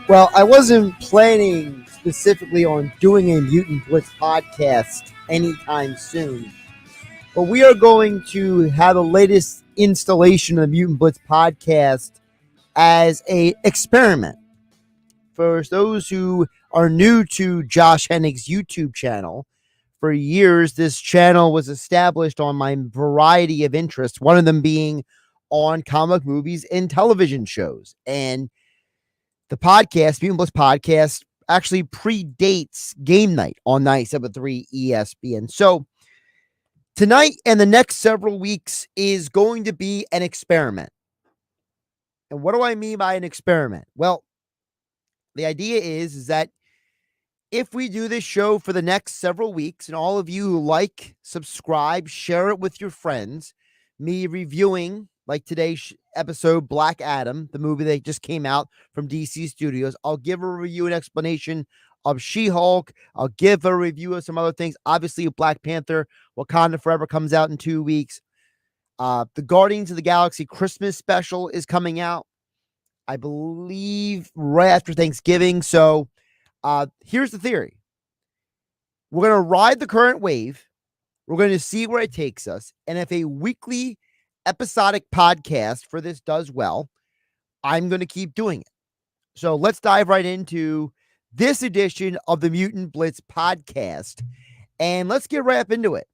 Well, I wasn't planning specifically on doing a Mutant Blitz podcast anytime soon, but we are going to have the latest installation of the Mutant Blitz podcast as a experiment. For those who are new to Josh Hennig's YouTube channel, for years this channel was established on my variety of interests, one of them being on comic movies and television shows. And the podcast, Mutant Blitz Podcast, actually predates Game Night on 97.3 ESPN. So tonight and the next several weeks is going to be an experiment. And what do I mean by an experiment? Well, the idea is that if we do this show for the next several weeks, and all of you who like, subscribe, share it with your friends, me reviewing, like today's episode, Black Adam, the movie that just came out from DC Studios. I'll give a review and explanation of She-Hulk. I'll give a review of some other things. Obviously, Black Panther, Wakanda Forever comes out in 2 weeks. The Guardians of the Galaxy Christmas special is coming out, I believe, right after Thanksgiving. So here's the theory. We're going to ride the current wave. We're going to see where it takes us. And if a weekly episodic podcast for this does well, I'm going to keep doing it. So let's dive right into this edition of the Mutant Blitz podcast, and let's get right up into it.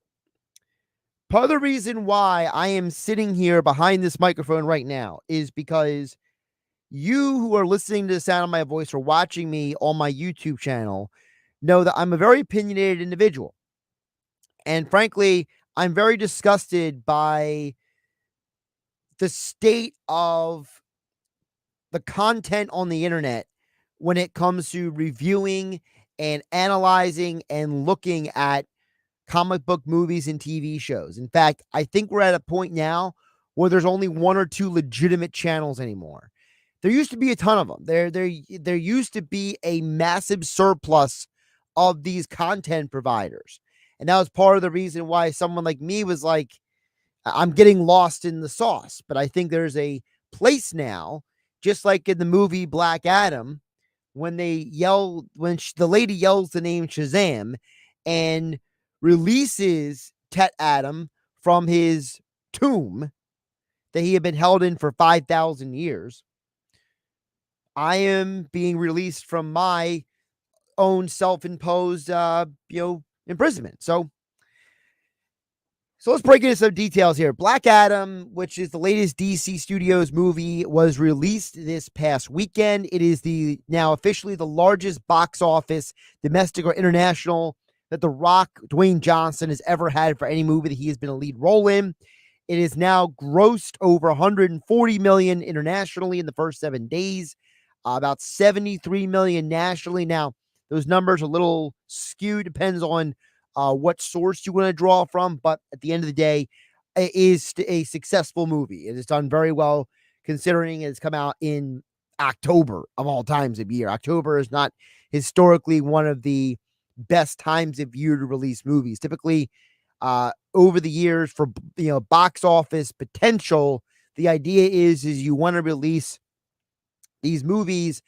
Part of the reason why I am sitting here behind this microphone right now is because you who are listening to the sound of my voice or watching me on my YouTube channel know that I'm a very opinionated individual. And frankly, I'm very disgusted by the state of the content on the internet when it comes to reviewing and analyzing and looking at comic book movies and TV shows. In fact, I think we're at a point now where there's only one or two legitimate channels anymore. There used to be a ton of them. There used to be a massive surplus of these content providers. And that was part of the reason why someone like me was like, I'm getting lost in the sauce. But I think there's a place now, just like in the movie Black Adam, when the lady yells the name Shazam and releases Teth Adam from his tomb that he had been held in for 5,000 years. I am being released from my own self-imposed, imprisonment. So let's break into some details here. Black Adam, which is the latest DC Studios movie, was released this past weekend. It is now officially the largest box office, domestic or international, that The Rock, Dwayne Johnson, has ever had for any movie that he has been a lead role in. It is now grossed over $140 million internationally in the first 7 days, about $73 million nationally. Now, those numbers are a little skewed, depends on what source you want to draw from, but at the end of the day, it is a successful movie. It has done very well considering it's come out in October of all times of year. October is not historically one of the best times of year to release movies. Typically, over the years, for box office potential, the idea is you want to release these movies,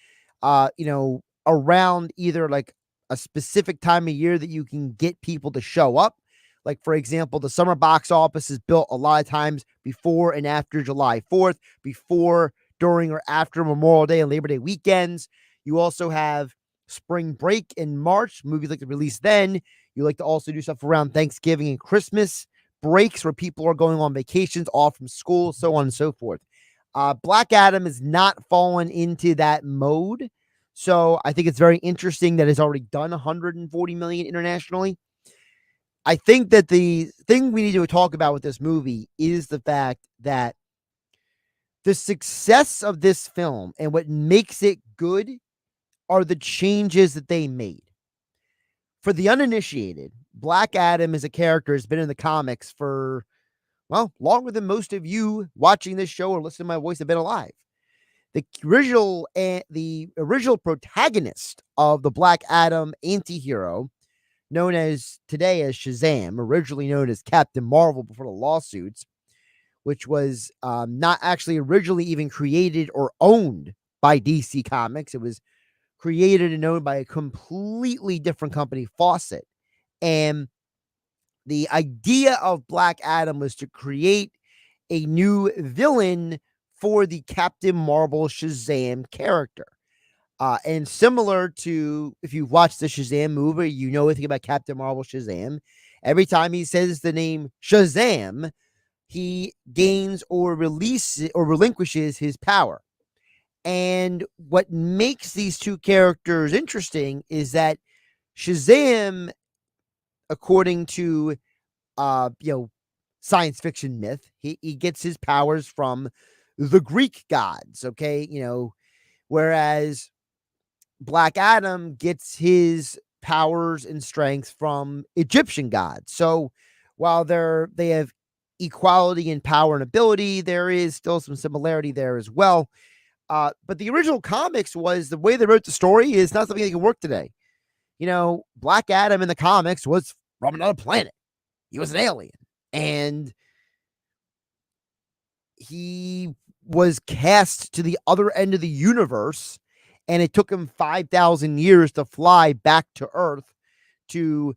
around either like a specific time of year that you can get people to show up. Like, for example, the summer box office is built a lot of times before and after July 4th, before, during, or after Memorial Day and Labor Day weekends. You also have spring break in March. Movies like to release then. You like to also do stuff around Thanksgiving and Christmas breaks where people are going on vacations, off from school, so on and so forth. Black Adam is not fallen into that mode. So I think it's very interesting that it's already done $140 million internationally. I think that the thing we need to talk about with this movie is the fact that the success of this film and what makes it good are the changes that they made. For the uninitiated, Black Adam is a character who's been in the comics for, well, longer than most of you watching this show or listening to my voice have been alive. The original protagonist of the Black Adam anti-hero, known as today as Shazam, originally known as Captain Marvel before the lawsuits, which was not actually originally even created or owned by DC Comics. It was created and owned by a completely different company, Fawcett. And the idea of Black Adam was to create a new villain for the Captain Marvel Shazam character. And similar to, if you've watched the Shazam movie, you know anything about Captain Marvel Shazam. Every time he says the name Shazam, he gains or releases or relinquishes his power. And what makes these two characters interesting is that Shazam, according to science fiction myth, he gets his powers from the Greek gods, okay? Whereas Black Adam gets his powers and strength from Egyptian gods. So while they have equality in power and ability, there is still some similarity there as well. But the original comics was the way they wrote the story is not something that can work today. Black Adam in the comics was from another planet. He was an alien. And he was cast to the other end of the universe, and it took him 5,000 years to fly back to Earth to,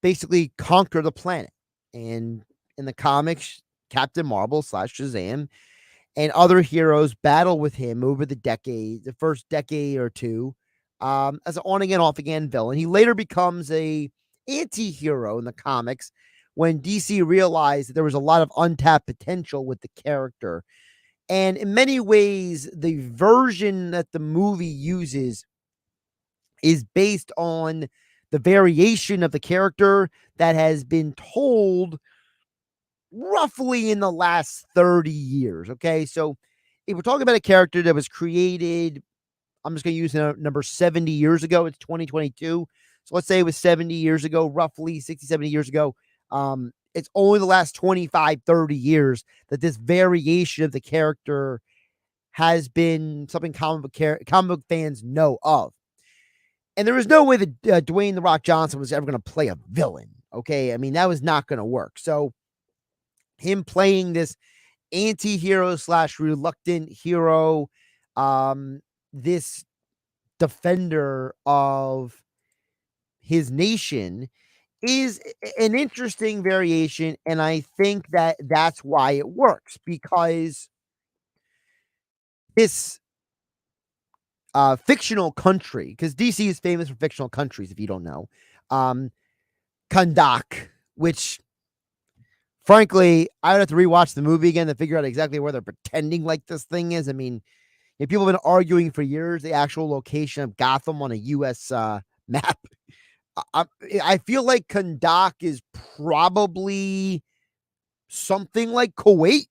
basically conquer the planet. And in the comics, Captain Marvel / Shazam and other heroes battle with him over the first decade or two, as an on again, off again villain. He later becomes a anti-hero in the comics when DC realized that there was a lot of untapped potential with the character. And in many ways, the version that the movie uses is based on the variation of the character that has been told roughly in the last 30 years. Okay. So if we're talking about a character that was created, I'm just going to use the number 70 years ago. It's 2022. So let's say it was 70 years ago, roughly 60, 70 years ago. It's only the last 25, 30 years that this variation of the character has been something comic book fans know of. And there was no way that Dwayne "The Rock" Johnson was ever going to play a villain. Okay. I mean, that was not going to work. So him playing this anti-hero / reluctant hero, this defender of his nation, is an interesting variation. And I think that that's why it works, because this fictional country, because DC is famous for fictional countries, if you don't know, Kandak, which frankly, I would have to rewatch the movie again to figure out exactly where they're pretending like this thing is. I mean, people have been arguing for years the actual location of Gotham on a U.S. Map. I feel like Kandak is probably something like Kuwait,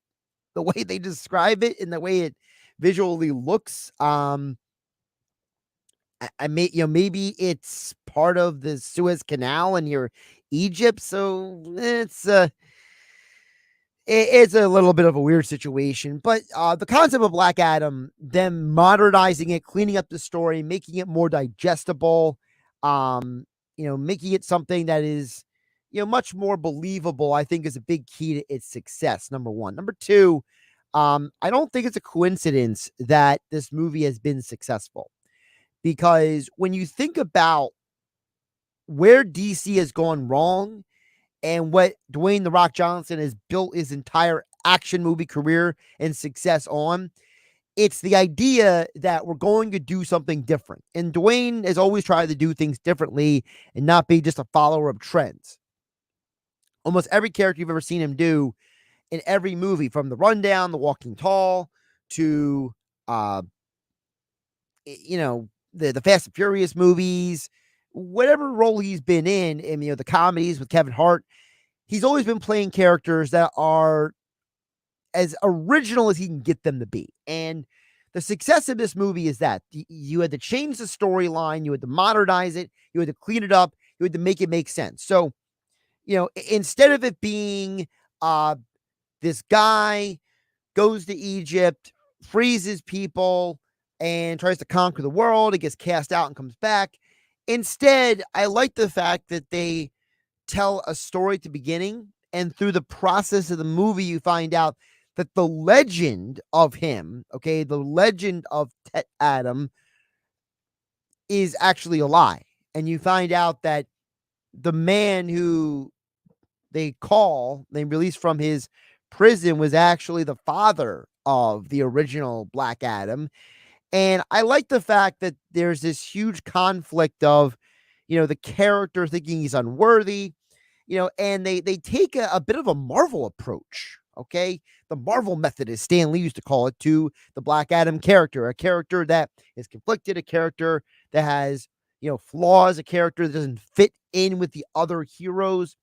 the way they describe it and the way it visually looks. Maybe it's part of the Suez Canal and near Egypt, so it's a little bit of a weird situation. But the concept of Black Adam, them modernizing it, cleaning up the story, making it more digestible, making it something that is, much more believable, I think is a big key to its success, number one. Number two, I don't think it's a coincidence that this movie has been successful. Because when you think about where DC has gone wrong and what Dwayne "The Rock" Johnson has built his entire action movie career and success on, it's the idea that we're going to do something different. And Dwayne has always tried to do things differently and not be just a follower of trends. Almost every character you've ever seen him do in every movie, from The Rundown, The Walking Tall, to the Fast and Furious movies, whatever role he's been in, and the comedies with Kevin Hart, he's always been playing characters that are as original as he can get them to be. And the success of this movie is that you had to change the storyline, you had to modernize it, you had to clean it up, you had to make it make sense. So, instead of it being this guy goes to Egypt, freezes people, and tries to conquer the world, it gets cast out and comes back. Instead, I like the fact that they tell a story at the beginning, and through the process of the movie, you find out that the legend of him, the legend of Teth Adam, is actually a lie. And you find out that the man who they released from his prison was actually the father of the original Black Adam. And I like the fact that there's this huge conflict of, the character thinking he's unworthy, and they take a bit of a Marvel approach. Okay. The Marvel method, as Stan Lee used to call it, to the Black Adam character, a character that is conflicted, a character that has, flaws, a character that doesn't fit in with the other heroes.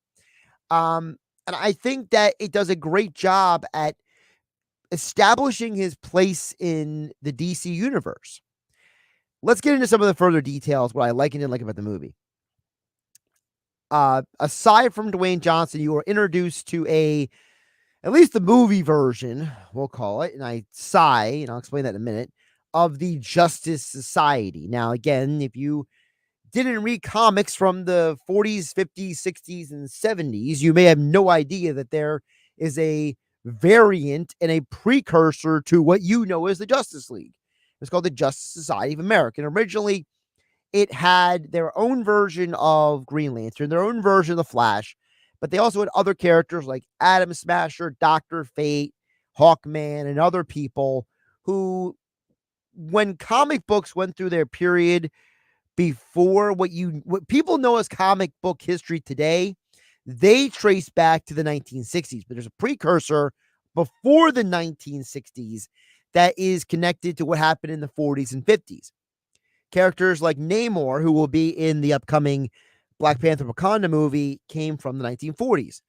And I think that it does a great job at establishing his place in the DC universe. Let's get into some of the further details, what I like and didn't like about the movie. Aside from Dwayne Johnson, you are introduced to at least the movie version, we'll call it, and I sigh, and I'll explain that in a minute, of the Justice Society. Now, again, if you didn't read comics from the 40s, 50s, 60s, and 70s, you may have no idea that there is a variant and a precursor to what you know as the Justice League. It's called the Justice Society of America. And originally, it had their own version of Green Lantern, their own version of the Flash, but they also had other characters like Atom Smasher, Dr. Fate, Hawkman, and other people who, when comic books went through their period before what people know as comic book history today, they trace back to the 1960s, but there's a precursor before the 1960s that is connected to what happened in the 40s and 50s. Characters like Namor, who will be in the upcoming Black Panther Wakanda movie, came from the 1940s.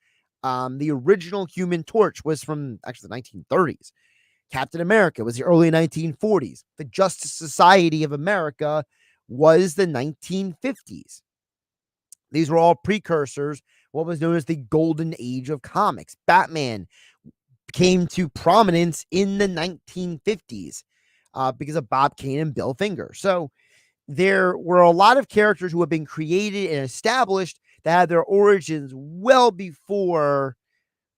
The original Human Torch was from actually the 1930s. Captain America was the early 1940s. The Justice Society of America was the 1950s. These were all precursors, what was known as the Golden Age of comics. Batman came to prominence in the 1950s because of Bob Kane and Bill Finger. So there were a lot of characters who have been created and established that had their origins well before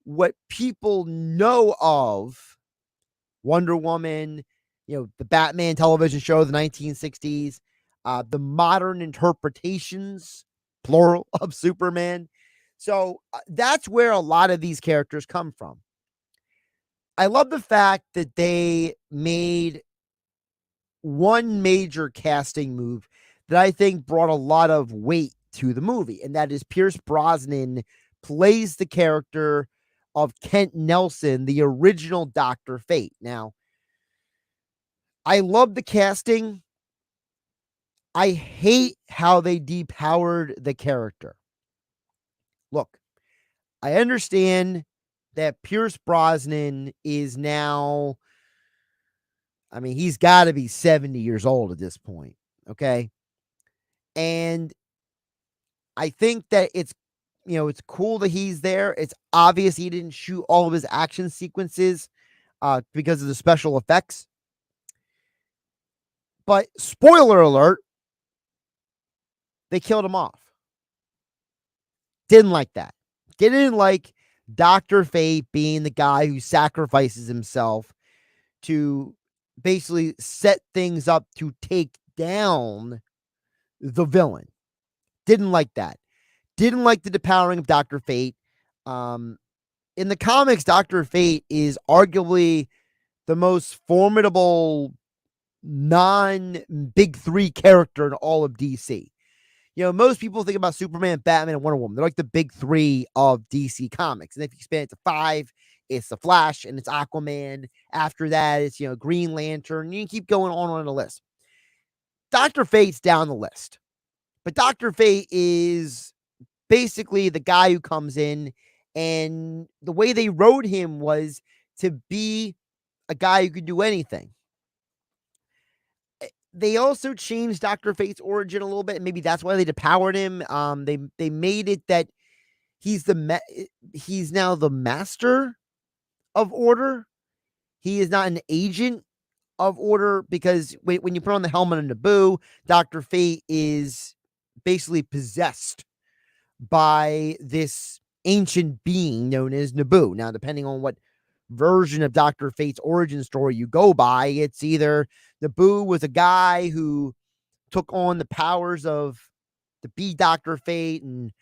what people know of Wonder Woman, the Batman television show of the 1960s, the modern interpretations, plural, of Superman. So that's where a lot of these characters come from. I love the fact that they made one major casting move that I think brought a lot of weight to the movie, and that is Pierce Brosnan plays the character of Kent Nelson, the original Dr. Fate. Now, I love the casting. I hate how they depowered the character. Look, I understand that Pierce Brosnan is now, he's got to be 70 years old at this point, okay? And I think that it's cool that he's there. It's obvious he didn't shoot all of his action sequences because of the special effects. But spoiler alert, they killed him off. Didn't like that. Didn't like Dr. Fate being the guy who sacrifices himself to basically set things up to take down the villain. Didn't like that. Didn't like the depowering of Dr. Fate. In the comics, Dr. Fate is arguably the most formidable non-big three character in all of DC. Most people think about Superman, Batman, and Wonder Woman. They're like the big three of DC Comics. And if you expand it to 5, it's the Flash and it's Aquaman. After that, it's, Green Lantern. You can keep going on the list. Dr. Fate's down the list. But Dr. Fate is basically the guy who comes in, and the way they wrote him was to be a guy who could do anything. They also changed Dr. Fate's origin a little bit, and maybe that's why they depowered him. They made it that he's now the master of order. He is not an agent of order, because when you put on the helmet of Naboo, Dr. Fate is basically possessed by this ancient being known as Naboo. Now, depending on what version of Dr. Fate's origin story you go by, it's either Naboo was a guy who took on the powers of the Bee Doctor Fate, and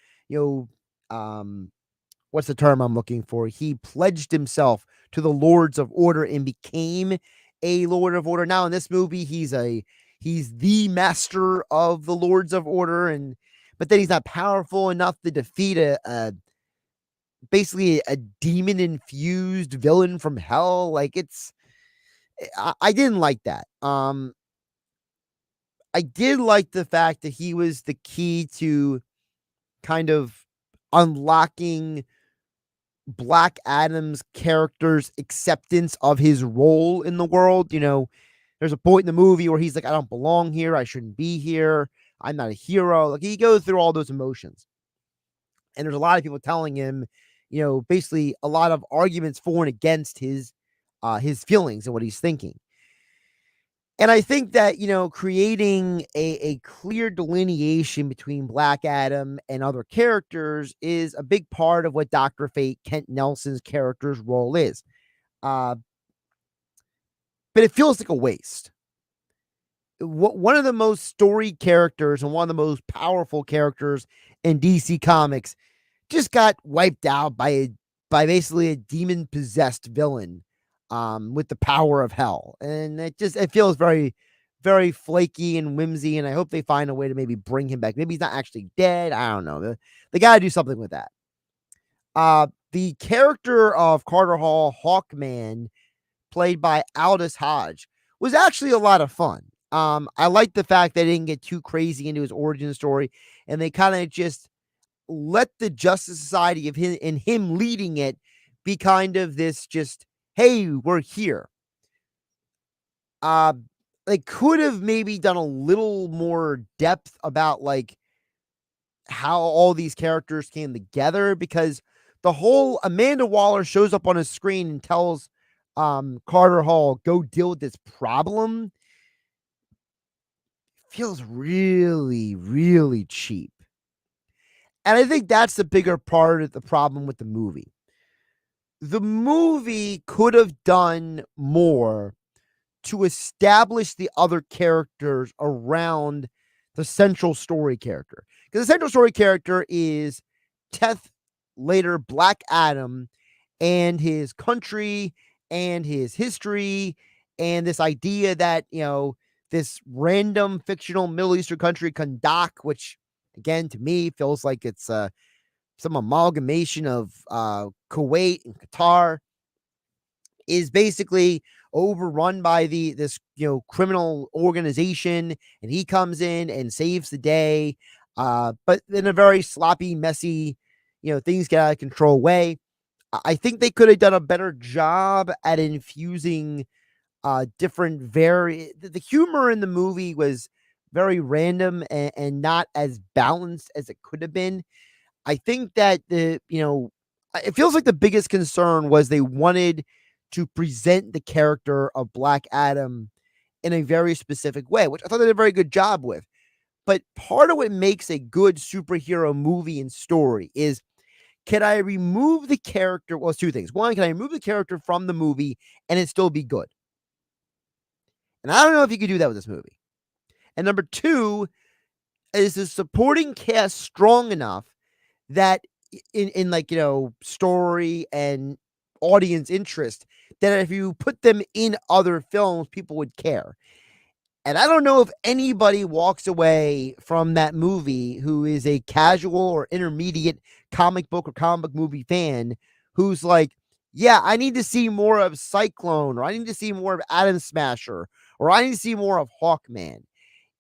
what's the term I'm looking for? He pledged himself to the Lords of Order and became a Lord of Order. Now in this movie, he's the master of the Lords of Order, but then he's not powerful enough to defeat basically a demon infused villain from hell. Like I didn't like that. I did like the fact that he was the key to kind of unlocking Black Adam's character's acceptance of his role in the world. There's a point in the movie where he's like, I don't belong here. I shouldn't be here. I'm not a hero. Like, he goes through all those emotions. And there's a lot of people telling him, basically a lot of arguments for and against his feelings and what he's thinking. And I think that, creating a clear delineation between Black Adam and other characters is a big part of what Dr. Fate, Kent Nelson's character's role is. But it feels like a waste. One of the most storied characters and one of the most powerful characters in DC Comics just got wiped out by basically a demon-possessed villain. With the power of hell. And it feels very, very flaky and whimsy. And I hope they find a way to maybe bring him back. Maybe he's not actually dead. I don't know. They got to do something with that. The character of Carter Hall, Hawkman, played by Aldous Hodge, was actually a lot of fun. I like the fact they didn't get too crazy into his origin story, and they kind of just let the Justice Society of him leading it be kind of this just, hey, we're here. They could have maybe done a little more depth about like how all these characters came together, because the whole Amanda Waller shows up on his screen and tells Carter Hall, go deal with this problem, feels really, really cheap. And I think that's the bigger part of the problem with the movie. The movie could have done more to establish the other characters around the central story character. Because the central story character is Teth, later Black Adam, and his country and his history, and this idea that, this random fictional Middle Eastern country, Kandak, which again to me feels like it's some amalgamation of Kuwait and Qatar, is basically overrun by this criminal organization, and he comes in and saves the day, but in a very sloppy, messy, things get out of control way. I think they could have done a better job at infusing different the humor in the movie was very random and not as balanced as it could have been. I think that it feels like the biggest concern was they wanted to present the character of Black Adam in a very specific way, which I thought they did a very good job with. But part of what makes a good superhero movie and story is, can I remove the character? Well, it's two things. One, can I remove the character from the movie and it still be good? And I don't know if you could do that with this movie. And number two, is the supporting cast strong enough that in like, story and audience interest, that if you put them in other films, people would care. And I don't know if anybody walks away from that movie who is a casual or intermediate comic book or comic book movie fan who's like, yeah, I need to see more of Cyclone, or I need to see more of Atom Smasher, or I need to see more of Hawkman.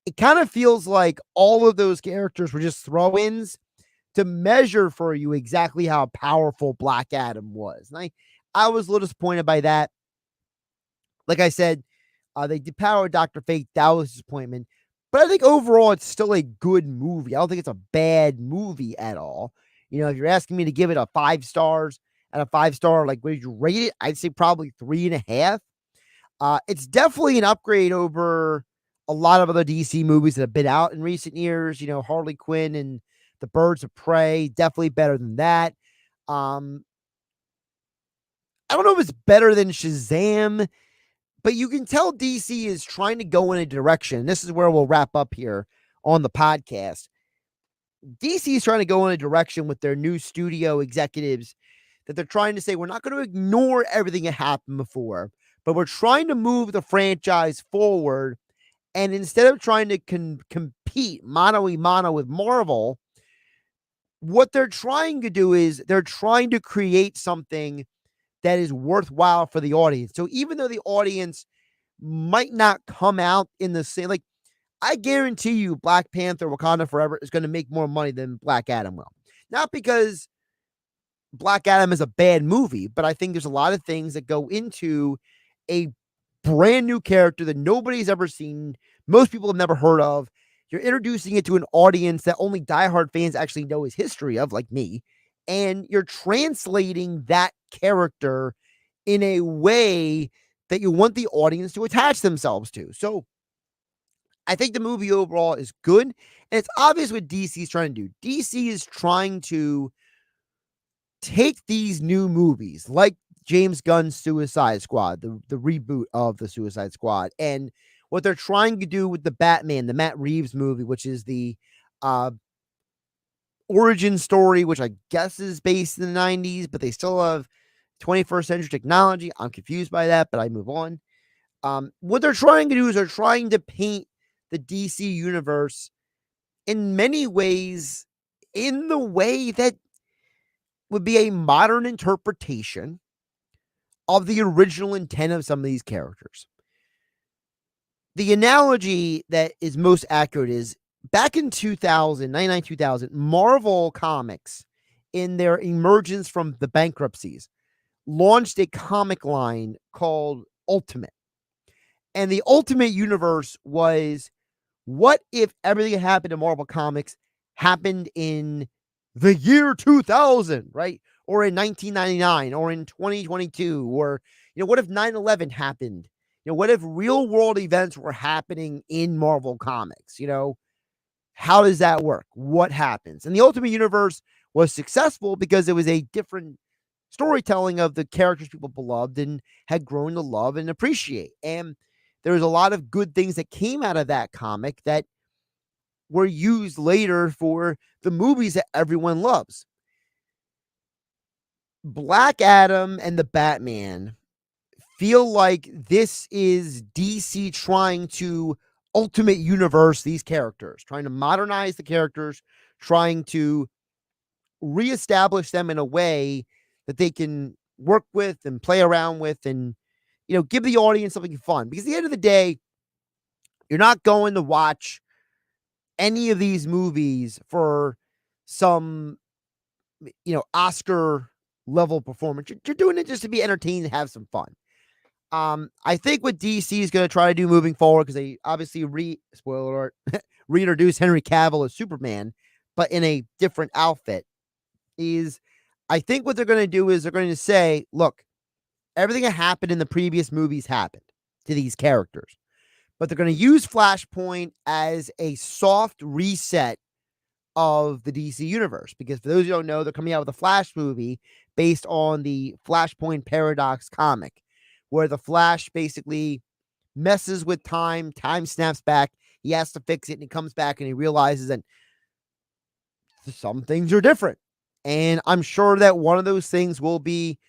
It kind of feels like all of those characters were just throw-ins to measure for you exactly how powerful Black Adam was. And I was a little disappointed by that. Like I said, they depowered Dr. Fate. That was a disappointment. But I think overall, it's still a good movie. I don't think it's a bad movie at all. If you're asking me to give it a 5 stars, out of 5 star, like, what did you rate it? I'd say probably 3.5. It's definitely an upgrade over a lot of other DC movies that have been out in recent years. Harley Quinn and the Birds of Prey, definitely better than that. I don't know if it's better than Shazam, But you can tell DC is trying to go in a direction. This is where we'll wrap up here on the podcast. DC is trying to go in a direction with their new studio executives that they're trying to say, we're not going to ignore everything that happened before, but we're trying to move the franchise forward. And instead of trying to compete mano a mano with Marvel, what they're trying to do is they're trying to create something that is worthwhile for the audience. So even though the audience might not come out in the same, like, I guarantee you Black Panther Wakanda Forever is going to make more money than Black Adam will. Not because Black Adam is a bad movie, but I think there's a lot of things that go into a brand new character that nobody's ever seen. Most people have never heard of. You're introducing it to an audience that only diehard fans actually know his history of, like me. And you're translating that character in a way that you want the audience to attach themselves to. So I think the movie overall is good. And it's obvious what DC is trying to do. DC is trying to take these new movies like James Gunn's Suicide Squad, the reboot of the Suicide Squad, and what they're trying to do with the Batman, the Matt Reeves movie, which is the origin story, which I guess is based in the 90s, but they still have 21st century technology. I'm confused by that, but I move on. What they're trying to do is they're trying to paint the DC universe in many ways in the way that would be a modern interpretation of the original intent of some of these characters. The analogy that is most accurate is back in 2000, 99, 2000, Marvel Comics, in their emergence from the bankruptcies, launched a comic line called Ultimate. And the Ultimate Universe was, what if everything that happened in Marvel Comics happened in the year 2000, right? Or in 1999, or in 2022, or, what if 9/11 happened? What if real world events were happening in Marvel Comics? How does that work? What happens? And the Ultimate Universe was successful because it was a different storytelling of the characters people beloved and had grown to love and appreciate. And there was a lot of good things that came out of that comic that were used later for the movies that everyone loves. Black Adam and the Batman feel like this is DC trying to Ultimate Universe these characters, trying to modernize the characters, trying to reestablish them in a way that they can work with and play around with and, give the audience something fun. Because at the end of the day, you're not going to watch any of these movies for some, Oscar level performance. You're doing it just to be entertained and have some fun. I think what DC is going to try to do moving forward, because they obviously spoiler alert, reintroduce Henry Cavill as Superman, but in a different outfit, is I think what they're going to do is they're going to say, look, everything that happened in the previous movies happened to these characters, but they're going to use Flashpoint as a soft reset of the DC universe. Because for those who don't know, they're coming out with a Flash movie based on the Flashpoint Paradox comic, where the Flash basically messes with time snaps back, he has to fix it, and he comes back and he realizes that some things are different. And I'm sure that one of those things will be,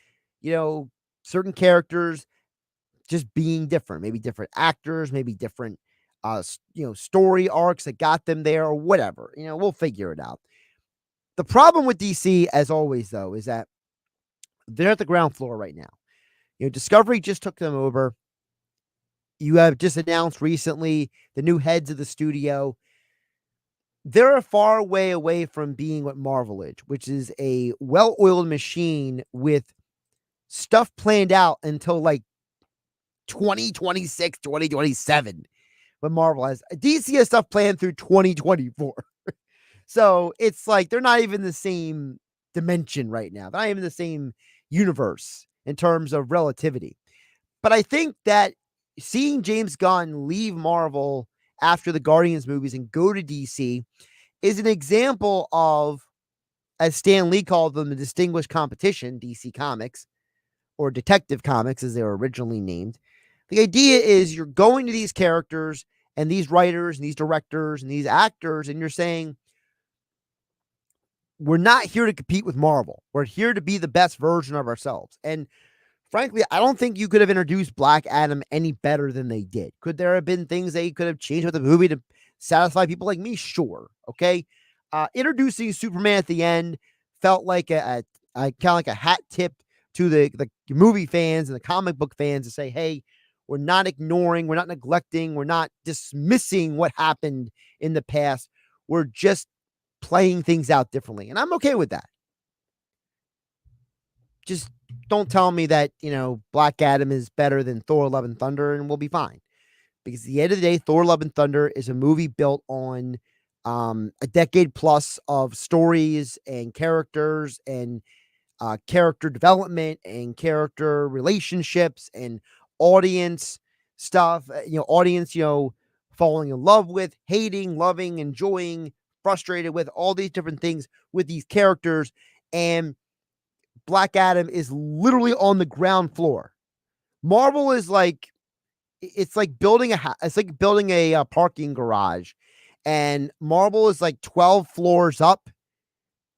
certain characters just being different, maybe different actors, maybe different, story arcs that got them there or whatever. We'll figure it out. The problem with DC, as always, though, is that they're at the ground floor right now. Discovery just took them over. You have just announced recently the new heads of the studio. They're a far way away from being what Marvel is, which is a well-oiled machine with stuff planned out until like 2026, 2027. But Marvel has, DC has stuff planned through 2024. So it's like they're not even the same dimension right now. They're not even the same universe in terms of relativity. But I think that seeing James Gunn leave Marvel after the Guardians movies and go to DC is an example of, as Stan Lee called them, the distinguished competition, DC Comics, or Detective Comics as they were originally named. The idea is you're going to these characters and these writers and these directors and these actors, and you're saying, we're not here to compete with Marvel. We're here to be the best version of ourselves. And frankly, I don't think you could have introduced Black Adam any better than they did. Could there have been things they could have changed with the movie to satisfy people like me? Sure. Okay. Introducing Superman at the end felt like a kind of like a hat tip to the movie fans and the comic book fans to say, hey, we're not ignoring, we're not neglecting, we're not dismissing what happened in the past. We're just playing things out differently. And I'm okay with that. Just don't tell me that, Black Adam is better than Thor Love and Thunder and we'll be fine. Because at the end of the day, Thor Love and Thunder is a movie built on a decade plus of stories and characters and character development and character relationships and audience stuff, audience, falling in love with, hating, loving, enjoying, frustrated with, all these different things with these characters. And Black Adam is literally on the ground floor. Marvel is like, it's like building a parking garage, and Marvel is like 12 floors up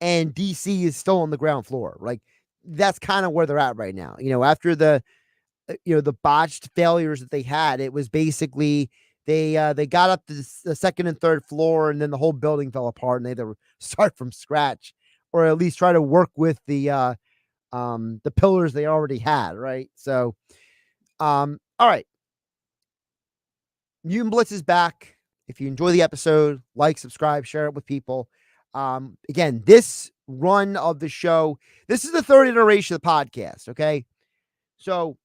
and DC is still on the ground floor. Like, that's kind of where they're at right now. After the botched failures that they had, it was basically they got up to the second and third floor, and then the whole building fell apart, and they had to start from scratch, or at least try to work with the pillars they already had. Right. So, all right. Mutant Blitz is back. If you enjoy the episode, like, subscribe, share it with people. Again, this run of the show, this is the third iteration of the podcast. Okay. So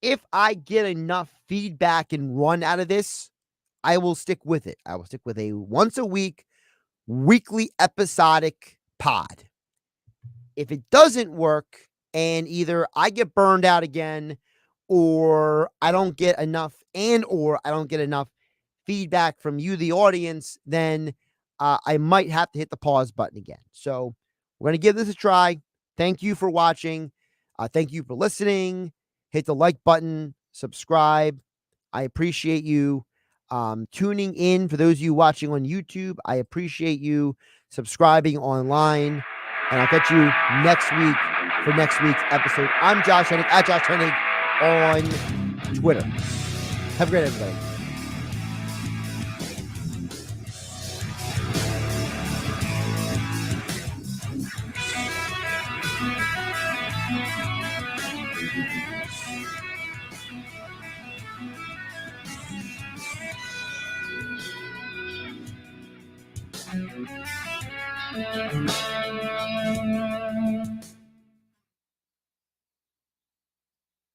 if I get enough feedback and run out of this, I will stick with it. I will stick with a once a week, weekly episodic pod. If it doesn't work and either I get burned out again, or I don't get enough feedback from you, the audience, then I might have to hit the pause button again. So we're going to give this a try. Thank you for watching. Thank you for listening. Hit the like button, subscribe. I appreciate you tuning in. For those of you watching on YouTube, I appreciate you subscribing online. And I'll catch you next week for next week's episode. I'm Josh Hennig, at Josh Hennig on Twitter. Have a great day, everybody.